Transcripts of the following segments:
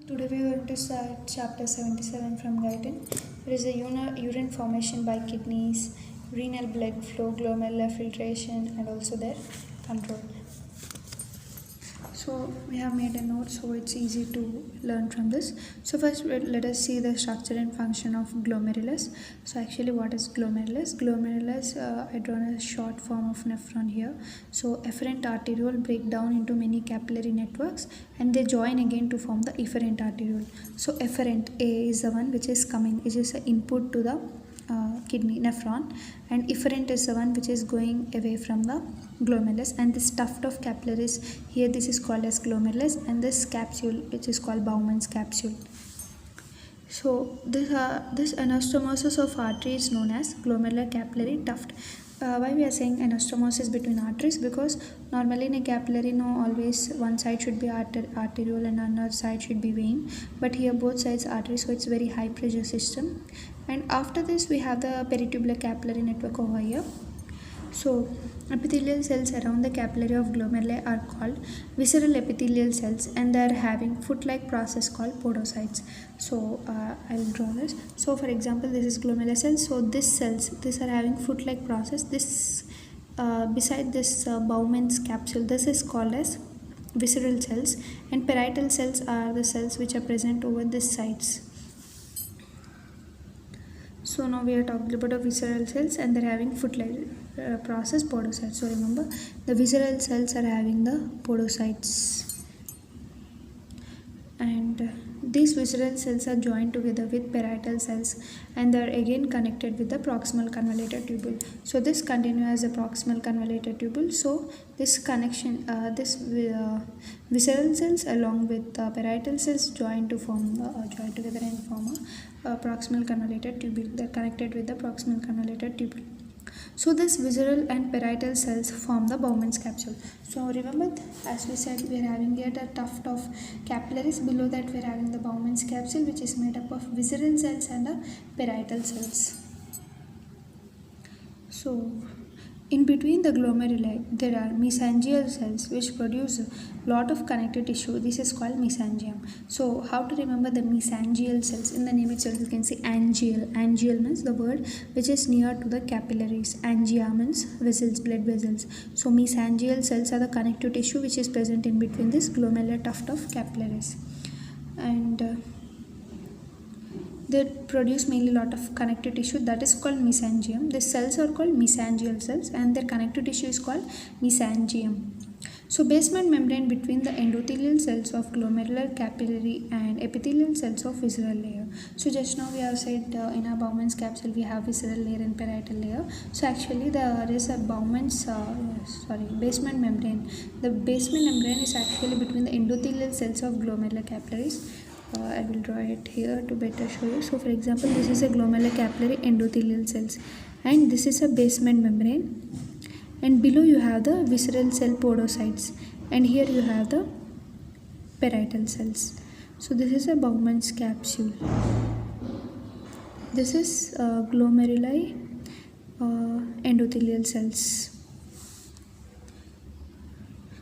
Today we are going to start chapter 77 from Guyton. There is a urine formation by kidneys, renal blood flow, glomerular filtration, and also their control. So we have made a note so it's easy to learn from this. So first let us see the structure and function of glomerulus. So actually what is glomerulus? Glomerulus, I drawn a short form of nephron here. So efferent arteriole break down into many capillary networks and they join again to form the efferent arteriole. So efferent A is the one which is coming, which is an input to the kidney nephron, and efferent is the one which is going away from the glomerulus, and this tuft of capillaries here, this is called as glomerulus, and this capsule which is called Bowman's capsule. So this anastomosis of artery is known as glomerular capillary tuft. Why we are saying anastomosis between arteries? Because normally in a capillary, always one side should be arteriole and another side should be vein, but here both sides arteries, so it's very high pressure system. And after this we have the peritubular capillary network over here. So epithelial cells around the capillary of glomeruli are called visceral epithelial cells, and they are having foot-like process called podocytes. So I'll draw this. So for example, this is glomerular cells. So these are having foot-like process. This beside this Bowman's capsule, this is called as visceral cells, and parietal cells are the cells which are present over these sides. So now we are talking about the visceral cells, and they're having foot-like process podocytes. So remember, the visceral cells are having the podocytes, and these visceral cells are joined together with parietal cells, and they are again connected with the proximal convoluted tubule. So this continues as a proximal convoluted tubule. So this connection, visceral cells along with parietal cells join together and form a proximal convoluted tubule. They are connected with the proximal convoluted tubule. So this visceral and parietal cells form the Bowman's capsule. So remember, as we said, we are having here a tuft of capillaries. Below that we are having the Bowman's capsule, which is made up of visceral cells and parietal cells. So in between the glomeruli, there are mesangial cells which produce a lot of connective tissue. This is called mesangium. So how to remember the mesangial cells? In the name itself you can see angial. Angial means the word which is near to the capillaries. Angia means vessels, blood vessels. So mesangial cells are the connective tissue which is present in between this glomerular tuft of capillaries. And they produce mainly a lot of connective tissue, that is called mesangium. The cells are called mesangial cells and their connective tissue is called mesangium. So basement membrane between the endothelial cells of glomerular capillary and epithelial cells of visceral layer. So just now we have said in our Bowman's capsule we have visceral layer and parietal layer. So actually there is a basement membrane. The basement membrane is actually between the endothelial cells of glomerular capillaries. I will draw it here to better show you. So for example, this is a glomerular capillary endothelial cells, and this is a basement membrane, and below you have the visceral cell podocytes, and here you have the parietal cells. So this is a Bowman's capsule. This is glomeruli endothelial cells.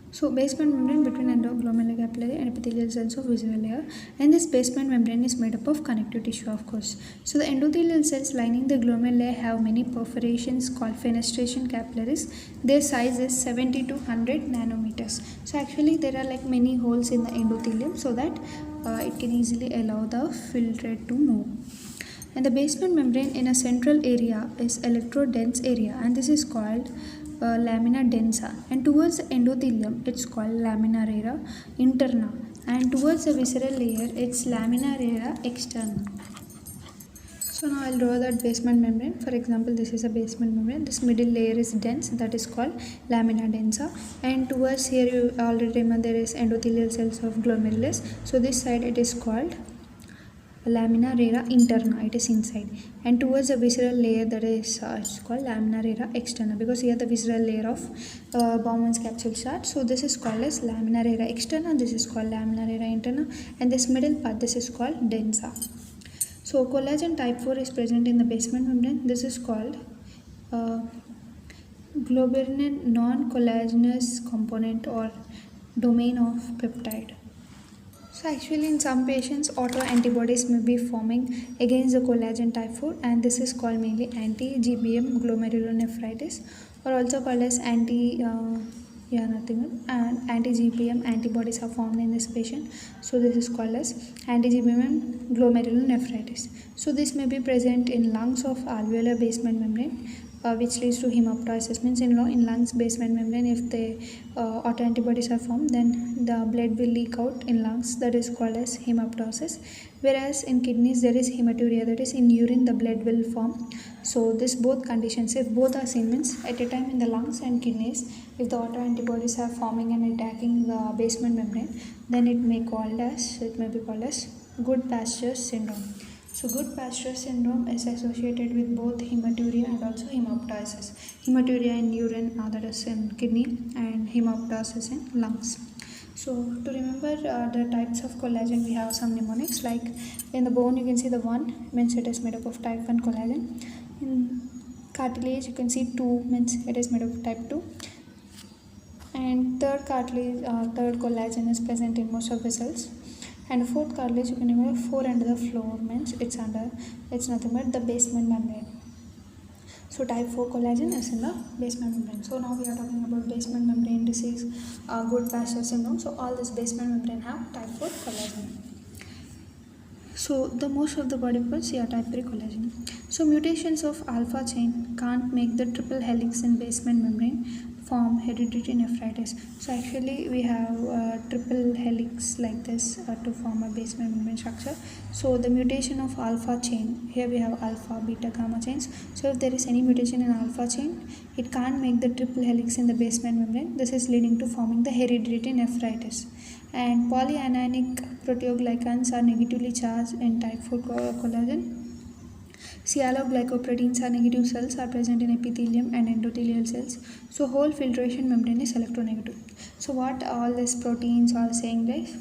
So basement membrane between endoglomerular capillary and epithelial cells of visceral layer, and this basement membrane is made up of connective tissue, of course. So the endothelial cells lining the glomerular layer have many perforations called fenestration capillaries. Their size is 70 to 100 nanometers. So actually there are like many holes in the endothelium so that it can easily allow the filtrate to move. And the basement membrane in a central area is electrodense area, and this is called lamina densa, and towards the endothelium it's called lamina rara interna, and towards the visceral layer it's lamina rara externa. So now I'll draw that basement membrane. For example, this is a basement membrane. This middle layer is dense, that is called lamina densa, and towards here you already remember there is endothelial cells of glomerulus. So this side it is called lamina rara interna, it is inside, and towards the visceral layer that is it's called lamina rara externa, because here the visceral layer of Bowman's capsule starts. So this is called as lamina rara externa, this is called lamina rara interna, and this middle part, this is called densa. So collagen type 4 is present in the basement membrane. This is called globulinet non-collagenous component or domain of peptide. So actually in some patients autoantibodies may be forming against the collagen type 4, and this is called mainly anti-GBM glomerulonephritis, or also called as anti-GBM antibodies are formed in this patient. So this is called as anti-GBM glomerulonephritis. So this may be present in lungs of alveolar basement membrane, which leads to hemoptysis. Means in lungs basement membrane, if the autoantibodies are formed, then the blood will leak out in lungs, that is called as hemoptysis. Whereas in kidneys there is hematuria, that is in urine the blood will form. So this both conditions, if both are seen, means at a time in the lungs and kidneys, if the autoantibodies are forming and attacking the basement membrane, then it may be called as Goodpasture syndrome. So Goodpasture syndrome is associated with both hematuria and also hemoptysis. Hematuria in urine, that is in kidney, and hemoptysis in lungs. So to remember the types of collagen, we have some mnemonics. Like in the bone, you can see the 1 means it is made up of type 1 collagen. In cartilage, you can see 2 means it is made up of type 2. And third collagen is present in most of the cells. And fourth cartilage, you can remember 4 under the floor means it's nothing but the basement membrane. So type 4 collagen is in the basement membrane. So now we are talking about basement membrane disease, Goodpasture syndrome. So all this basement membrane have type 4 collagen. So the most of the body parts here type 3 collagen. So mutations of alpha chain can't make the triple helix in basement membrane form hereditary nephritis. So actually we have triple helix like this to form a basement membrane structure. So the mutation of alpha chain, here we have alpha, beta, gamma chains. So if there is any mutation in alpha chain, it can't make the triple helix in the basement membrane. This is leading to forming the hereditary nephritis. And polyanionic proteoglycans are negatively charged in type 4 collagen. Sialoglycoproteins are negative cells are present in epithelium and endothelial cells. So whole filtration membrane is electronegative. So what all these proteins are saying, guys?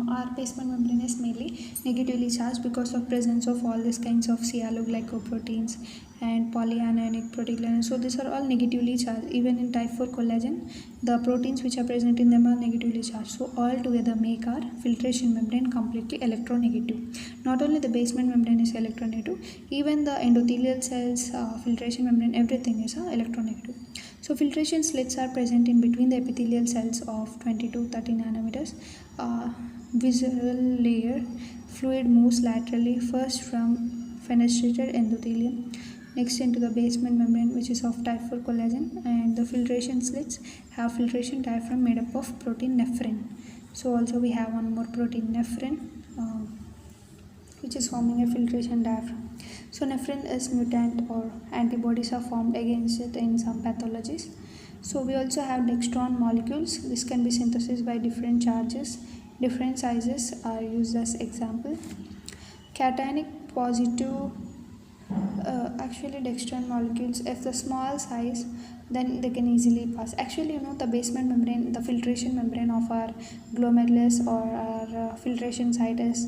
Our basement membrane is mainly negatively charged because of presence of all these kinds of sialoglycoproteins and polyanionic proteoglycans. So these are all negatively charged. Even in type 4 collagen, the proteins which are present in them are negatively charged. So all together make our filtration membrane completely electronegative. Not only the basement membrane is electronegative, even the endothelial cells, filtration membrane, everything is electronegative. So filtration slits are present in between the epithelial cells of 20 to 30 nanometers. Visceral layer fluid moves laterally first from fenestrated endothelium, next into the basement membrane, which is of type 4 collagen, and the filtration slits have filtration diaphragm made up of protein nephrin. So also we have one more protein, nephrin, which is forming a filtration diaphragm. So nephrin is mutant or antibodies are formed against it in some pathologies. So we also have dextran molecules. This can be synthesized by different charges. Different sizes are used as example. Cationic positive, actually dextran molecules, if the small size, then they can easily pass. Actually, the basement membrane, the filtration membrane of our glomerulus or our filtration site is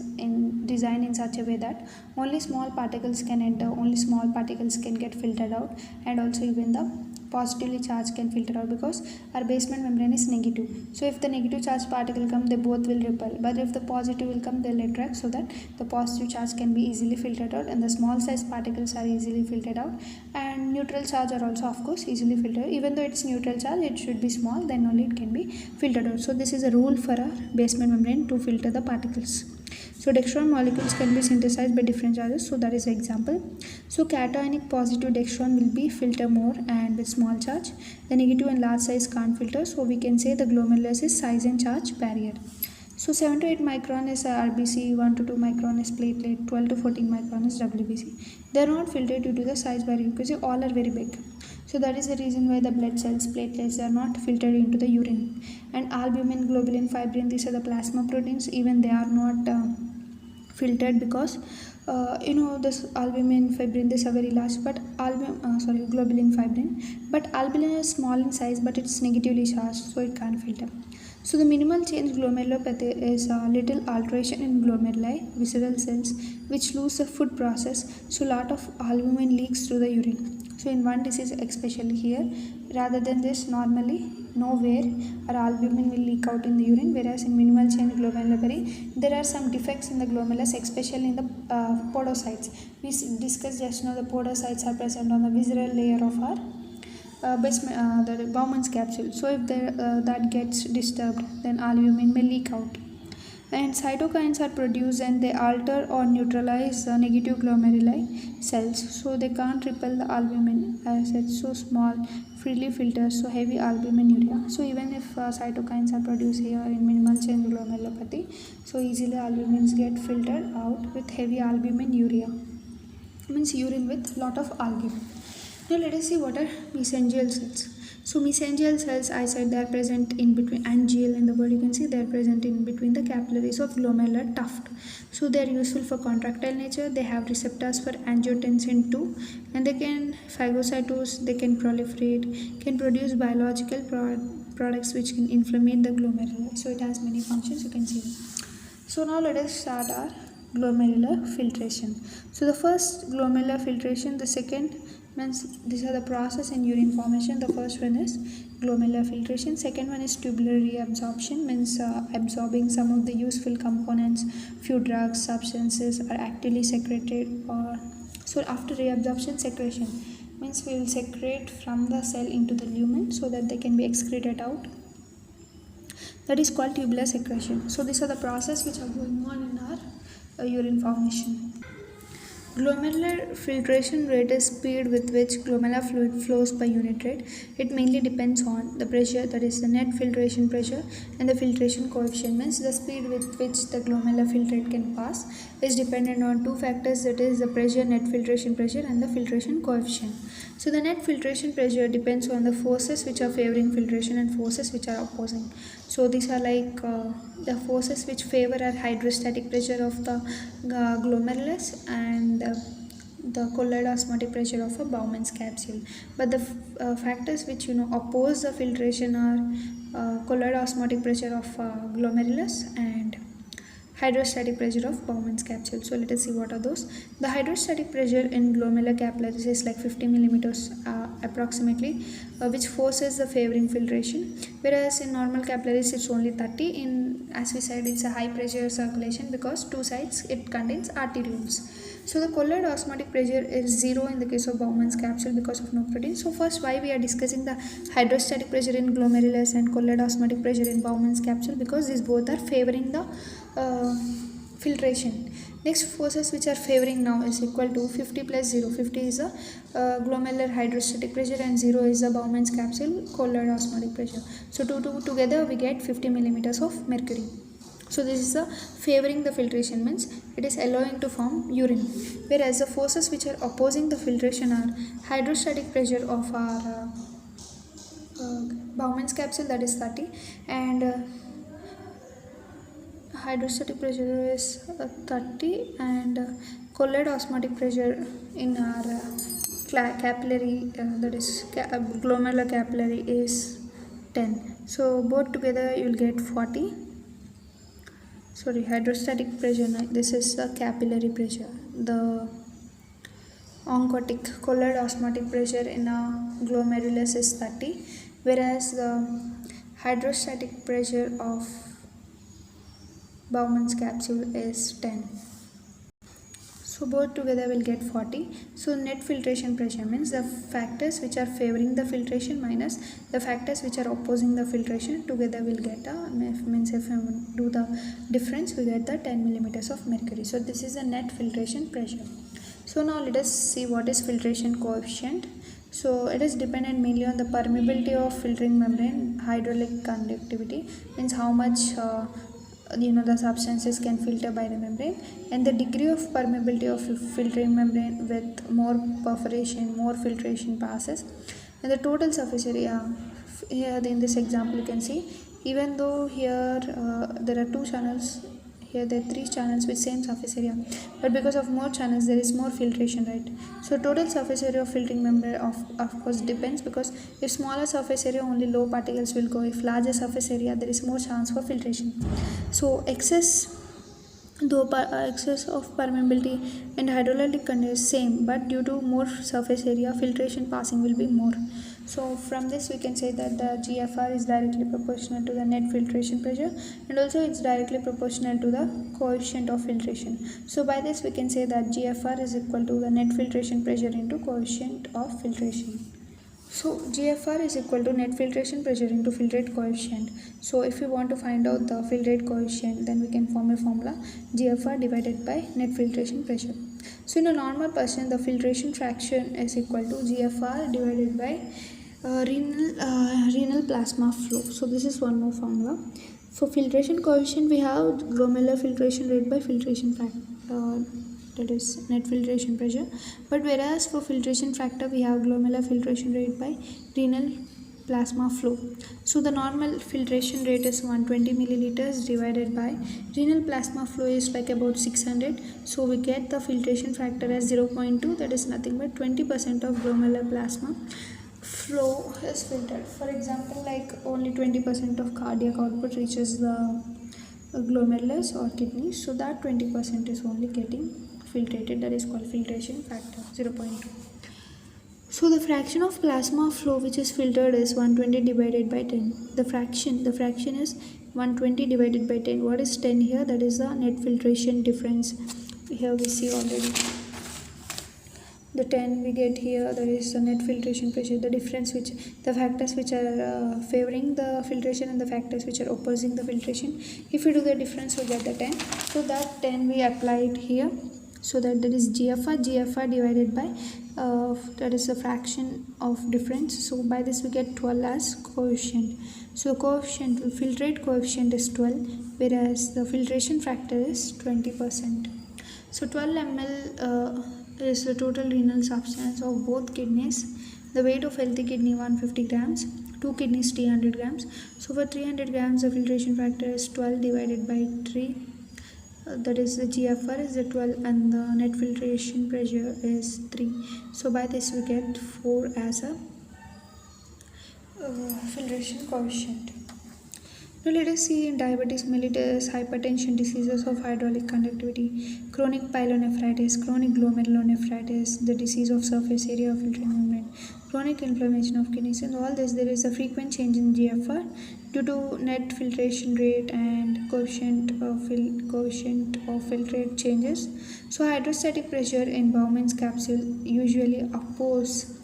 designed in such a way that only small particles can enter, only small particles can get filtered out, and also even the positively charged can filter out, because our basement membrane is negative. So if the negative charged particle come, they both will repel, but if the positive will come, they'll attract, so that the positive charge can be easily filtered out and the small size particles are easily filtered out. And neutral charge are also of course easily filtered. Even though it's neutral charge, it should be small, then only it can be filtered out. So this is a rule for our basement membrane to filter the particles. So dextran molecules can be synthesized by different charges. So that is an example. So cationic positive dextran will be filter more and with small charge. The negative and large size can't filter. So we can say the glomerulus is size and charge barrier. So 7 to 8 micron is RBC, 1 to 2 micron is platelet, 12 to 14 micron is WBC. They are not filtered due to the size barrier because all are very big. So that is the reason why the blood cells, platelets are not filtered into the urine. And albumin, globulin, fibrin, these are the plasma proteins. Even they are not filtered because this albumin, fibrin, these are very large, but globulin, fibrin, but albumin is small in size, but it's negatively charged, so it can't filter. So the minimal change glomerulopathy is a little alteration in glomeruli, visceral cells, which lose the food process. So lot of albumin leaks through the urine. So in one disease, especially here, rather than this, normally nowhere or albumin will leak out in the urine, whereas in minimal chain glomerulopathy there are some defects in the glomerulus, especially in the podocytes. We discussed just now the podocytes are present on the visceral layer of our the Bowman's capsule. So if that gets disturbed, then albumin may leak out. And cytokines are produced and they alter or neutralize the negative glomeruli cells, so they can't repel the albumin as it's so small, freely filters, so heavy albuminuria. So even if cytokines are produced here in minimal chain glomerulopathy, so easily albumins get filtered out with heavy albuminuria, means urine with lot of albumin. Now let us see what are mesangial cells. So mesangial cells, I said they are present in between angial in the word, you can see they are present in between the capillaries of glomerular tuft. So they are useful for contractile nature. They have receptors for angiotensin II, and they can phagocytose, they can proliferate, can produce biological products which can inflammate the glomeruli. So it has many functions, you can see. So now let us start our glomerular filtration. So the first glomerular filtration, the second means these are the process in urine formation. The first one is glomerular filtration. Second one is tubular reabsorption, means absorbing some of the useful components, few drugs, substances are actively secreted. Or so after reabsorption, secretion means we will secrete from the cell into the lumen so that they can be excreted out. That is called tubular secretion. So these are the processes which are going on in our urine formation. Glomerular filtration rate is speed with which glomerular fluid flows per unit rate. It mainly depends on the pressure, that is the net filtration pressure, and the filtration coefficient, means the speed with which the glomerular filtrate can pass is dependent on two factors, that is the pressure, net filtration pressure, and the filtration coefficient. So the net filtration pressure depends on the forces which are favoring filtration and forces which are opposing. So these are like the forces which favor are hydrostatic pressure of the glomerulus and the colloid osmotic pressure of a Bowman's capsule. But the factors which oppose the filtration are colloid osmotic pressure of glomerulus and hydrostatic pressure of Bowman's capsule. So let us see what are those. The hydrostatic pressure in glomerular capillaries is like 50 millimeters approximately, which forces the favoring filtration, whereas in normal capillaries it's only 30. In, as we said, it's a high pressure circulation because two sides it contains arterioles. So the colloid osmotic pressure is 0 in the case of Bowman's capsule because of no protein. So first, why we are discussing the hydrostatic pressure in glomerulus and colloid osmotic pressure in Bowman's capsule, because these both are favoring the filtration. Next forces which are favoring now is equal to 50 plus 0. 50 is the glomerular hydrostatic pressure and 0 is the Bowman's capsule colloid osmotic pressure. So together we get 50 millimeters of mercury. So this is the favoring the filtration, means it is allowing to form urine, whereas the forces which are opposing the filtration are hydrostatic pressure of our Bowman's capsule, that is 30, and hydrostatic pressure is 30, and colloid osmotic pressure in our capillary, that is glomerular capillary, is 10. So both together you will get 40. Sorry, hydrostatic pressure, this is the capillary pressure. The oncotic colloid osmotic pressure in a glomerulus is 30, whereas the hydrostatic pressure of Bowman's capsule is 10. So both together will get 40. So net filtration pressure means the factors which are favoring the filtration minus the factors which are opposing the filtration, together will get means if I do the difference, we get the 10 millimeters of mercury. So this is the net filtration pressure. So now let us see what is filtration coefficient. So it is dependent mainly on the permeability of filtering membrane, hydraulic conductivity, means how much the substances can filter by the membrane, and the degree of permeability of filtering membrane. With more perforation, more filtration passes, and the total surface area. Here in this example you can see, even though here there are two channels, here there are three channels with same surface area, but because of more channels there is more filtration, right? So total surface area of filtering membrane of course depends, because if smaller surface area only low particles will go, if larger surface area there is more chance for filtration. So excess though excess of permeability and hydrolytic content is same, but due to more surface area, filtration passing will be more. So from this we can say that the GFR is directly proportional to the net filtration pressure, and also it's directly proportional to the coefficient of filtration. So by this we can say that GFR is equal to the net filtration pressure into coefficient of filtration. So GFR is equal to net filtration pressure into filtrate coefficient. So if we want to find out the filtrate coefficient, then we can form a formula GFR divided by net filtration pressure. So in a normal person, the filtration fraction is equal to GFR divided by renal plasma flow. So this is one more formula. For filtration coefficient, we have glomerular filtration rate by filtration factor. That is net filtration pressure, but whereas for filtration factor we have glomerular filtration rate by renal plasma flow. So the normal filtration rate is 120 milliliters divided by renal plasma flow is like about 600, so we get the filtration factor as 0.2, that is nothing but 20% of glomerular plasma flow is filtered. For example, like only 20% of cardiac output reaches the glomerulus or kidneys, so that 20% is only getting filtrated, that is called filtration factor 0.2. So the fraction of plasma flow which is filtered is 120 divided by 10. The fraction is 120 divided by 10. What is 10 here? That is the net filtration difference. Here we see already the 10 we get here, that is the net filtration pressure, the difference which the factors which are favoring the filtration and the factors which are opposing the filtration. If we do the difference, we get the 10. So that 10 we applied here, so that is GFR divided by that is a fraction of difference. So by this we get 12 as coefficient. So coefficient, filtrate coefficient is 12, whereas the filtration factor is 20%. So 12 ml is the total renal substance of both kidneys. The weight of healthy kidney 150 grams, 2 kidneys 300 grams. So for 300 grams the filtration factor is 12 divided by 3. That is the GFR is the 12 and the net filtration pressure is 3. So by this we get 4 as a filtration coefficient. Now let us see in diabetes mellitus, hypertension, diseases of hydraulic conductivity, chronic pyelonephritis, chronic glomerulonephritis, the disease of surface area of filtering membrane, chronic inflammation of kidneys, and all this there is a frequent change in GFR due to net filtration rate and coefficient of filtrate changes. So hydrostatic pressure in Bowman's capsule usually oppose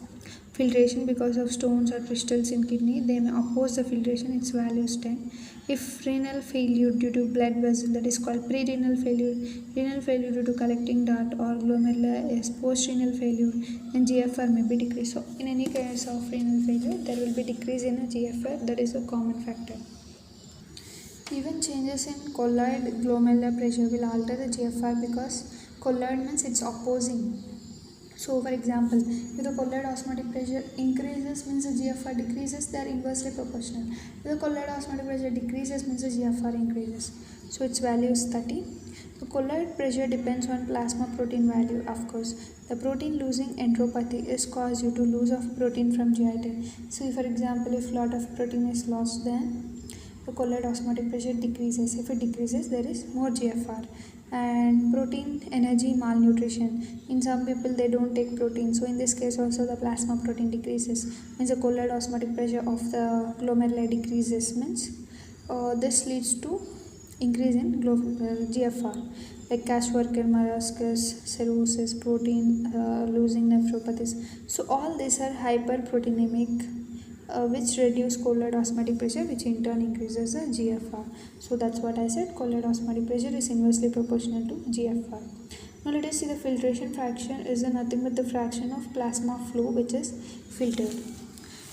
filtration because of stones or crystals in kidney. They may oppose the filtration, its value is 10. If renal failure due to blood vessel, that is called pre-renal failure, renal failure due to collecting duct or glomerular is post-renal failure, then GFR may be decreased. So in any case of renal failure, there will be decrease in a GFR, that is a common factor. Even changes in colloid glomerular pressure will alter the GFR because colloid means it's opposing. So for example, if the colloid osmotic pressure increases means the GFR decreases, they are inversely proportional. If the colloid osmotic pressure decreases means the GFR increases. So its value is 30. The colloid pressure depends on plasma protein value, of course. The protein losing enteropathy is caused due to loss of protein from GI. So for example, if lot of protein is lost, then the colloid osmotic pressure decreases. If it decreases, there is more GFR. And protein energy malnutrition, in some people they don't take protein, so in this case also the plasma protein decreases, means the colloid osmotic pressure of the glomeruli decreases, means this leads to increase in GFR, like Cashworker, marascus, cirrhosis, protein losing nephropathies. So all these are hyperproteinemic which reduce colloid osmotic pressure, which in turn increases the GFR. So that's what I said, colloid osmotic pressure is inversely proportional to GFR. Now let us see the filtration fraction is nothing but the fraction of plasma flow which is filtered.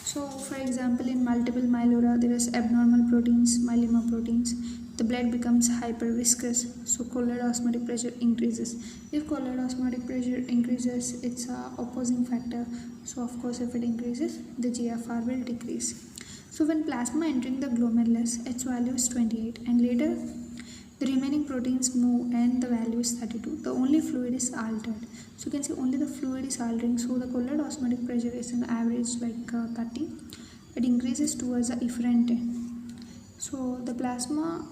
So for example, in multiple myelora there is abnormal proteins, myeloma proteins. The blood becomes hyperviscous, so colloid osmotic pressure increases. If colloid osmotic pressure increases, it's a opposing factor. So of course, if it increases, the GFR will decrease. So when plasma entering the glomerulus, its value is 28, and later the remaining proteins move and the value is 32. The only fluid is altered. So you can see only the fluid is altering. So the colloid osmotic pressure is an average like 30. It increases towards the efferent end. So the plasma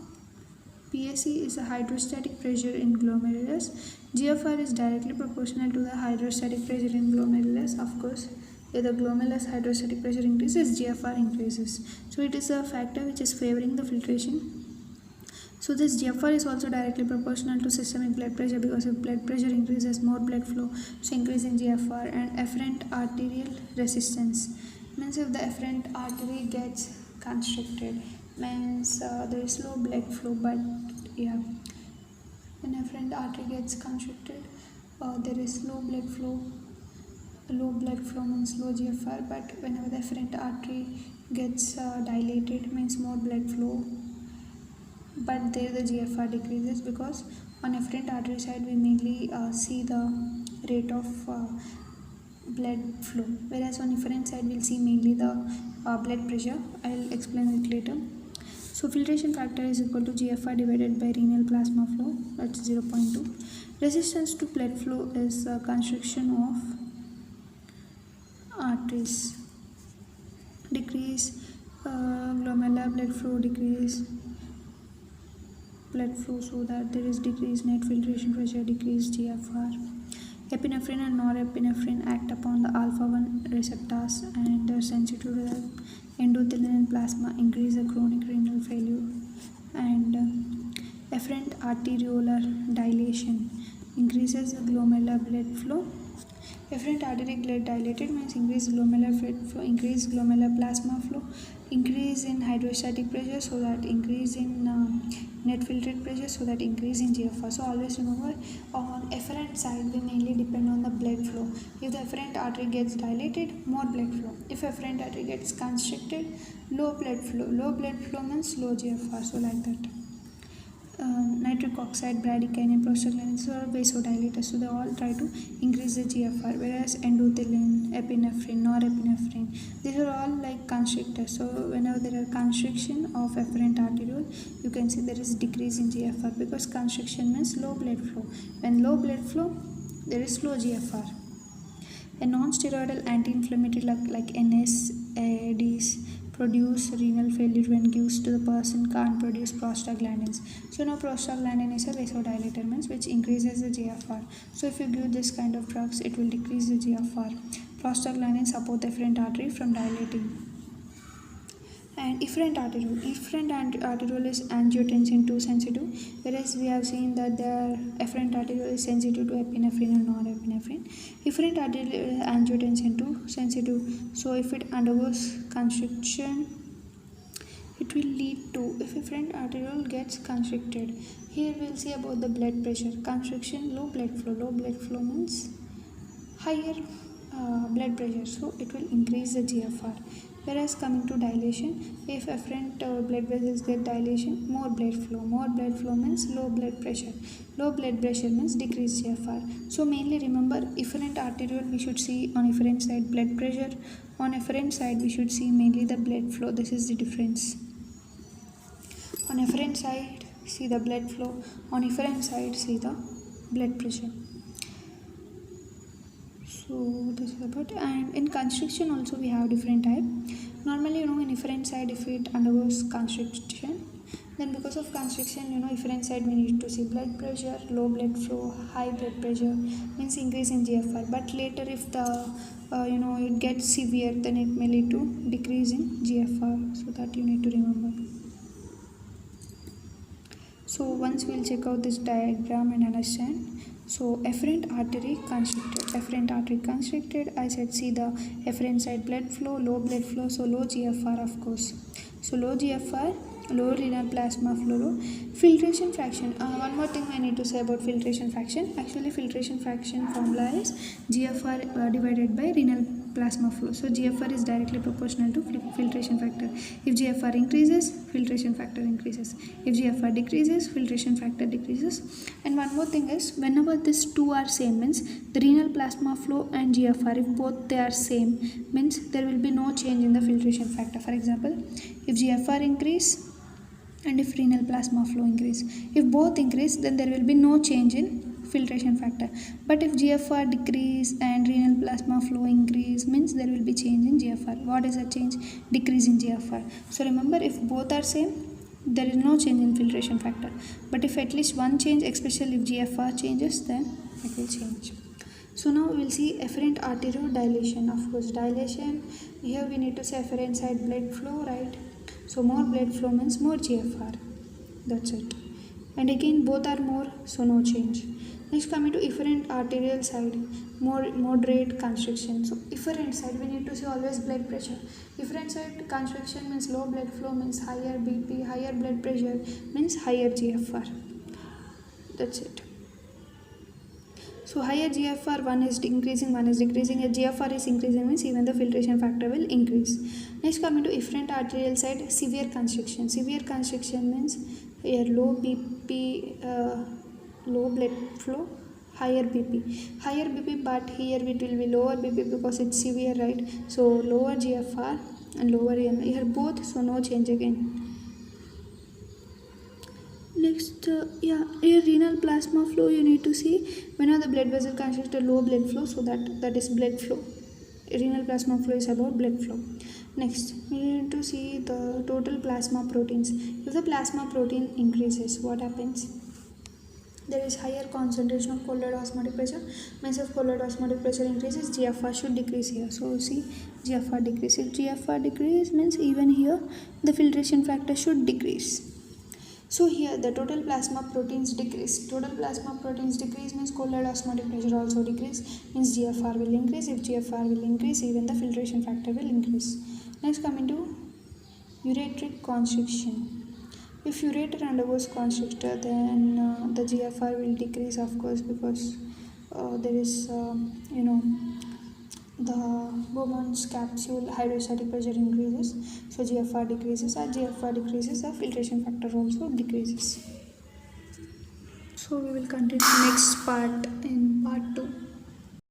PSE is a hydrostatic pressure in glomerulus. GFR is directly proportional to the hydrostatic pressure in glomerulus, of course. If the glomerulus hydrostatic pressure increases, GFR increases. So it is a factor which is favoring the filtration. So this GFR is also directly proportional to systemic blood pressure, because if blood pressure increases, more blood flow, so increase in GFR. And afferent arterial resistance means if the afferent artery gets constricted, means there is low blood flow, but yeah, when afferent artery gets constricted, there is low blood flow. Low blood flow means low GFR, but whenever the afferent artery gets dilated, means more blood flow, but there the GFR decreases, because on afferent artery side we mainly see the rate of blood flow, whereas on efferent side we'll see mainly the blood pressure. I'll explain it later. So filtration factor is equal to GFR divided by renal plasma flow, that's 0.2. Resistance to blood flow is constriction of arteries, decrease glomerular blood flow, decrease blood flow, so that there is decreased net filtration pressure, decreased GFR. Epinephrine and norepinephrine act upon the alpha-1 receptors and are sensitive to the endothelial plasma, increase the chronic renal failure. And afferent arteriolar dilation increases the glomerular blood flow. Afferent artery get dilated means increase glomerular blood flow, increase glomerular plasma flow, increase in hydrostatic pressure, so that increase in net filtrate pressure, so that increase in GFR. So always remember, on afferent side we mainly depend on the blood flow. If the afferent artery gets dilated, more blood flow. If afferent artery gets constricted, low blood flow. Low blood flow means low GFR, so like that. Nitric oxide, bradykinin, prostaglandins are vasodilators, so they all try to increase the GFR, whereas endothelin, epinephrine, norepinephrine, these are all like constrictors. So whenever there are constriction of afferent arteriole, you can see there is decrease in GFR, because constriction means low blood flow. When low blood flow, there is low GFR. A non-steroidal anti-inflammatory like NSAIDs produce renal failure when gives to the person can't produce prostaglandins. So now prostaglandin is a vasodilator, means which increases the GFR. So if you give this kind of drugs, it will decrease the GFR. Prostaglandin support the afferent artery from dilating. And efferent arteriole is angiotensin 2 sensitive, whereas we have seen that the afferent arteriole is sensitive to epinephrine and norepinephrine. Efferent arteriole is angiotensin 2 sensitive, so if it undergoes constriction, it will lead to, if afferent arteriole gets constricted, here we'll see about the blood pressure. Constriction, low blood flow means higher blood pressure, so it will increase the GFR. Whereas coming to dilation, if afferent blood vessels get dilation, more blood flow means low blood pressure means decreased GFR. So mainly remember, efferent arteriole we should see on efferent side blood pressure, on afferent side we should see mainly the blood flow. This is the difference. On afferent side see the blood flow, on efferent side see the blood pressure. So this is about. And in constriction also we have different type. Normally, in efferent side, if it undergoes constriction, then because of constriction, efferent side we need to see blood pressure, low blood flow, high blood pressure, means increase in GFR. But later if the it gets severe, then it may lead to decrease in GFR, so that you need to remember. So once we'll check out this diagram and understand. So afferent artery constricted, I said see the afferent side blood flow, low blood flow, so low GFR of course. So low GFR, low renal plasma flow. Filtration fraction, one more thing I need to say about filtration fraction. Actually filtration fraction formula is GFR divided by renal plasma flow. So GFR is directly proportional to filtration factor. If GFR increases, filtration factor increases. If GFR decreases, filtration factor decreases. And one more thing is, whenever these two are same, means the renal plasma flow and GFR, if both they are same, means there will be no change in the filtration factor. For example, if GFR increase and if renal plasma flow increase, if both increase, then there will be no change in filtration factor. But if GFR decrease and renal plasma flow increase, means there will be change in GFR. What is the change? Decrease in GFR. So remember, if both are same, there is no change in filtration factor. But if at least one change, especially if GFR changes, then it will change. So now we will see efferent arteriodilation. Of course, dilation, here we need to say efferent side blood flow, right? So more blood flow means more GFR. That's it. And again both are more, so no change. Next, coming to efferent arterial side, more moderate constriction. So efferent side, we need to see always blood pressure. Efferent side constriction means low blood flow, means higher BP, higher blood pressure means higher GFR. That's it. So higher GFR, one is increasing, one is decreasing. A GFR is increasing means even the filtration factor will increase. Next, coming to efferent arterial side, severe constriction. Severe constriction means here low BP, low blood flow, higher BP. Higher BP, but here it will be lower BP because it's severe, right? So lower GFR and lower EM. Here both, so no change again. Next, here renal plasma flow, you need to see when the blood vessel constricts a low blood flow, so that is blood flow. Renal plasma flow is about blood flow. Next, we need to see the total plasma proteins. If the plasma protein increases, what happens? There is higher concentration of colloid osmotic pressure. Means if colloid osmotic pressure increases, GFR should decrease here. So see, GFR decrease. If GFR decrease means even here the filtration factor should decrease. So here the total plasma proteins decrease. Total plasma proteins decrease means colloid osmotic pressure also decrease, means GFR will increase. If GFR will increase, even the filtration factor will increase. Next, coming to ureteric constriction. If ureter undergoes constrictor, then the GFR will decrease, of course, because there is the Bowman's capsule hydrostatic pressure increases, so GFR decreases. As GFR decreases, the filtration factor also decreases. So we will continue next part in part 2.